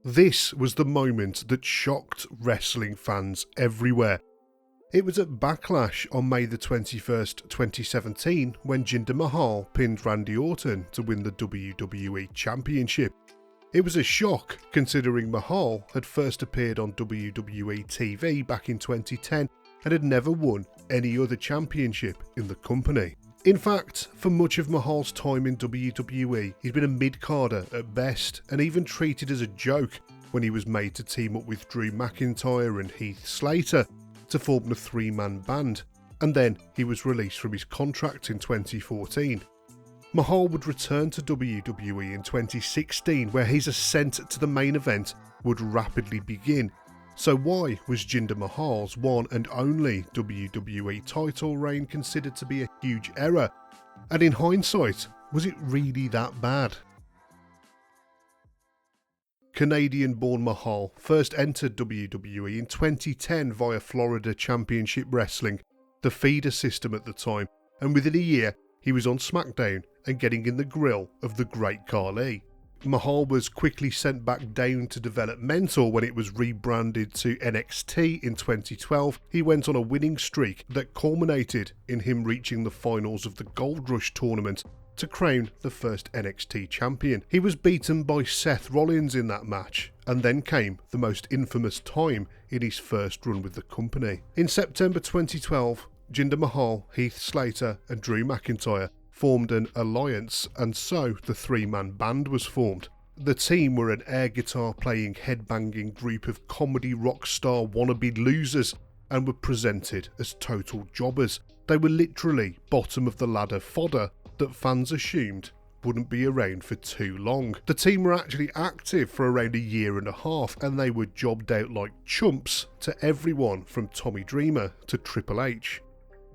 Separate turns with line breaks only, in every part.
This was the moment that shocked wrestling fans everywhere. It was at Backlash on May the 21st, 2017 when Jinder Mahal pinned Randy Orton to win the WWE Championship. It was a shock considering Mahal had first appeared on WWE TV back in 2010 and had never won any other championship in the company. In fact, for much of Mahal's time in WWE, he'd been a mid-carder at best and even treated as a joke when he was made to team up with Drew McIntyre and Heath Slater to form the three-man band, and then he was released from his contract in 2014. Mahal would return to WWE in 2016, where his ascent to the main event would rapidly begin. So why was Jinder Mahal's one and only WWE title reign considered to be a huge error? And in hindsight, was it really that bad? Canadian-born Mahal first entered WWE in 2010 via Florida Championship Wrestling, the feeder system at the time, and within a year he was on SmackDown and getting in the grill of the Great Khali. Mahal was quickly sent back down to developmental when it was rebranded to NXT in 2012. He went on a winning streak that culminated in him reaching the finals of the Gold Rush tournament to crown the first NXT champion. He was beaten by Seth Rollins in that match, and then came the most infamous time in his first run with the company. In September 2012, Jinder Mahal, Heath Slater and Drew McIntyre formed an alliance, and so the three-man band was formed. The team were an air guitar playing headbanging group of comedy rock star wannabe losers and were presented as total jobbers. They were literally bottom of the ladder fodder that fans assumed wouldn't be around for too long. The team were actually active for around a year and a half, and they were jobbed out like chumps to everyone from Tommy Dreamer to Triple H.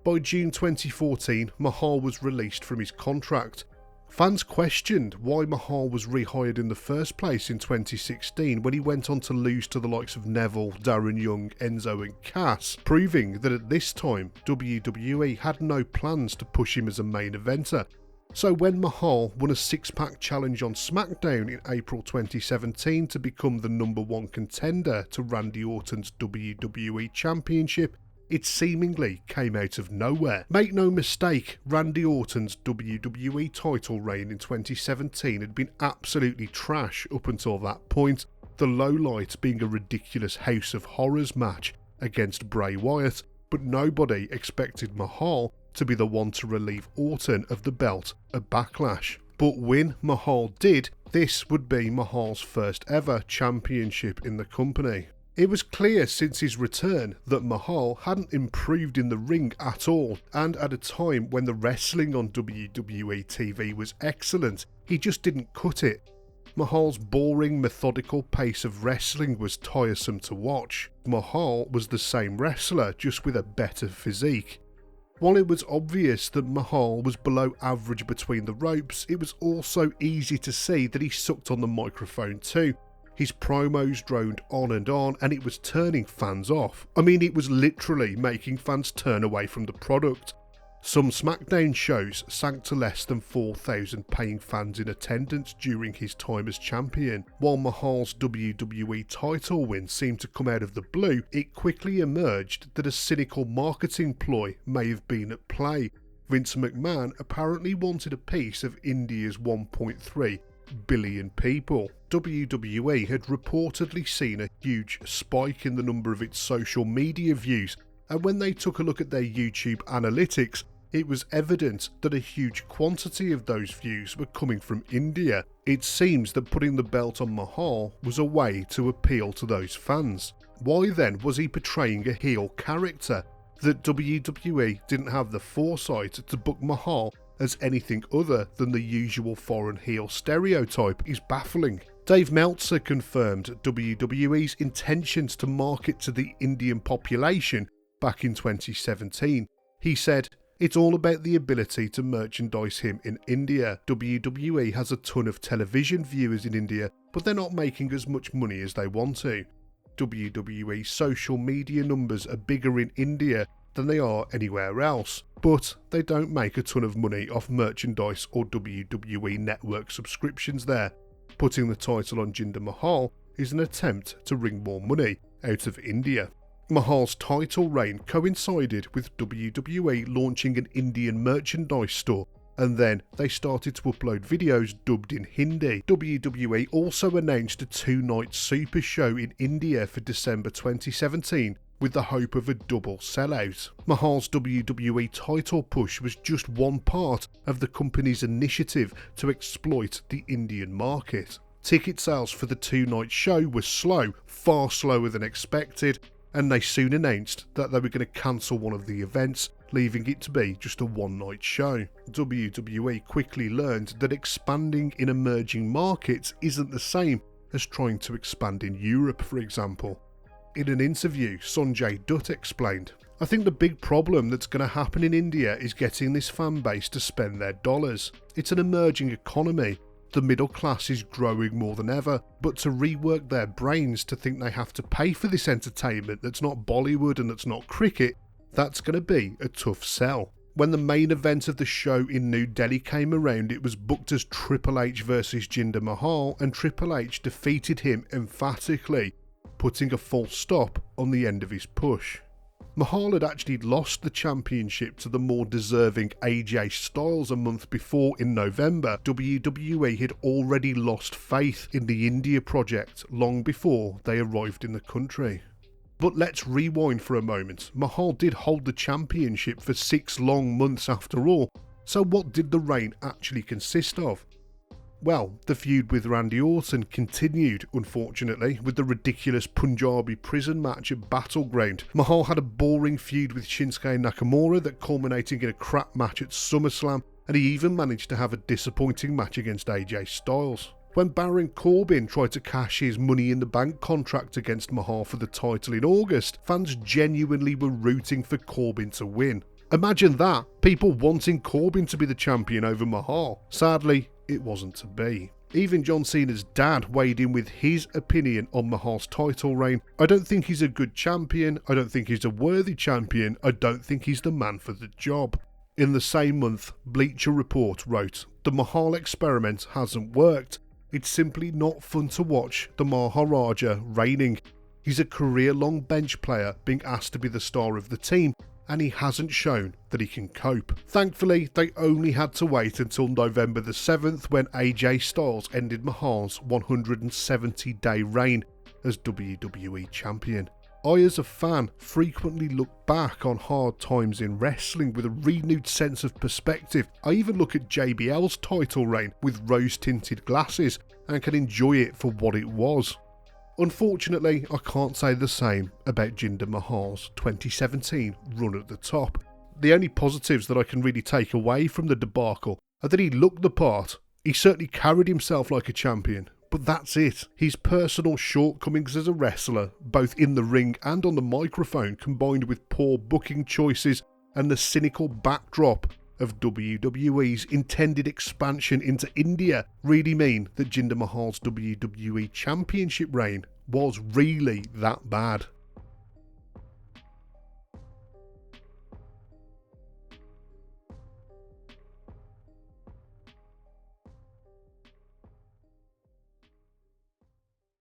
By June 2014, Mahal was released from his contract. Fans questioned why Mahal was rehired in the first place in 2016 when he went on to lose to the likes of Neville, Darren Young, Enzo and Cass, proving that at this time WWE had no plans to push him as a main eventer. So when Mahal won a six-pack challenge on SmackDown in April 2017 to become the #1 contender to Randy Orton's WWE Championship, it seemingly came out of nowhere. Make no mistake, Randy Orton's WWE title reign in 2017 had been absolutely trash up until that point, the lowlight being a ridiculous House of Horrors match against Bray Wyatt, but nobody expected Mahal to be the one to relieve Orton of the belt at Backlash. But when Mahal did, this would be Mahal's first ever championship in the company. It was clear since his return that Mahal hadn't improved in the ring at all, and at a time when the wrestling on WWE TV was excellent, he just didn't cut it. Mahal's boring, methodical pace of wrestling was tiresome to watch. Mahal was the same wrestler, just with a better physique. While it was obvious that Mahal was below average between the ropes, it was also easy to see that he sucked on the microphone too. His promos droned on, and it was turning fans off. I mean, it was literally making fans turn away from the product. Some SmackDown shows sank to less than 4,000 paying fans in attendance during his time as champion. While Mahal's WWE title win seemed to come out of the blue, it quickly emerged that a cynical marketing ploy may have been at play. Vince McMahon apparently wanted a piece of India's 1.3 billion people. WWE had reportedly seen a huge spike in the number of its social media views, and when they took a look at their YouTube analytics, it was evident that a huge quantity of those views were coming from India. It seems that putting the belt on Mahal was a way to appeal to those fans. Why then was he portraying a heel character? That WWE didn't have the foresight to book Mahal as anything other than the usual foreign heel stereotype is baffling. Dave Meltzer confirmed WWE's intentions to market to the Indian population back in 2017. He said, "It's all about the ability to merchandise him in India. WWE has a ton of television viewers in India, but they're not making as much money as they want to. WWE social media numbers are bigger in India than they are anywhere else, but they don't make a ton of money off merchandise or WWE network subscriptions there. Putting the title on Jinder Mahal is an attempt to wring more money out of India. Mahal's title reign coincided with WWE launching an Indian merchandise store, and then they started to upload videos dubbed in Hindi. WWE also announced a 2-night super show in India for December 2017 with the hope of a double sellout. Mahal's WWE title push was just one part of the company's initiative to exploit the Indian market. Ticket sales for the 2-night show were slow, far slower than expected, and they soon announced that they were going to cancel one of the events, leaving it to be just a 1-night show. WWE quickly learned that expanding in emerging markets isn't the same as trying to expand in Europe, for example. In an interview, Sanjay Dutt explained, "I think the big problem that's going to happen in India is getting this fan base to spend their dollars. It's an emerging economy. The middle class is growing more than ever, but to rework their brains to think they have to pay for this entertainment that's not Bollywood and that's not cricket, that's going to be a tough sell." When the main event of the show in New Delhi came around, it was booked as Triple H versus Jinder Mahal, and Triple H defeated him emphatically, putting a full stop on the end of his push. Mahal had actually lost the championship to the more deserving AJ Styles a month before in November. WWE had already lost faith in the India project long before they arrived in the country. But let's rewind for a moment. Mahal did hold the championship for 6 long months after all, so what did the reign actually consist of? Well, the feud with Randy Orton continued, unfortunately, with the ridiculous Punjabi prison match at Battleground. Mahal had a boring feud with Shinsuke Nakamura that culminated in a crap match at SummerSlam, and he even managed to have a disappointing match against AJ Styles. When Baron Corbin tried to cash his Money in the Bank contract against Mahal for the title in August, fans genuinely were rooting for Corbin to win. Imagine that, people wanting Corbin to be the champion over Mahal. Sadly, it wasn't to be. Even John Cena's dad weighed in with his opinion on Mahal's title reign. "I don't think he's a good champion, I don't think he's a worthy champion, I don't think he's the man for the job." In the same month, Bleacher Report wrote, "The Mahal experiment hasn't worked. It's simply not fun to watch the Maharaja reigning. He's a career-long bench player being asked to be the star of the team, and he hasn't shown that he can cope." Thankfully, they only had to wait until November the 7th when AJ Styles ended Mahal's 170-day reign as WWE Champion. I, as a fan, frequently look back on hard times in wrestling with a renewed sense of perspective. I even look at JBL's title reign with rose-tinted glasses and can enjoy it for what it was. Unfortunately, I can't say the same about Jinder Mahal's 2017 run at the top. The only positives that I can really take away from the debacle are that he looked the part, he certainly carried himself like a champion, but that's it. His personal shortcomings as a wrestler, both in the ring and on the microphone, combined with poor booking choices and the cynical backdrop of WWE's intended expansion into India, really mean that Jinder Mahal's WWE Championship reign was really that bad.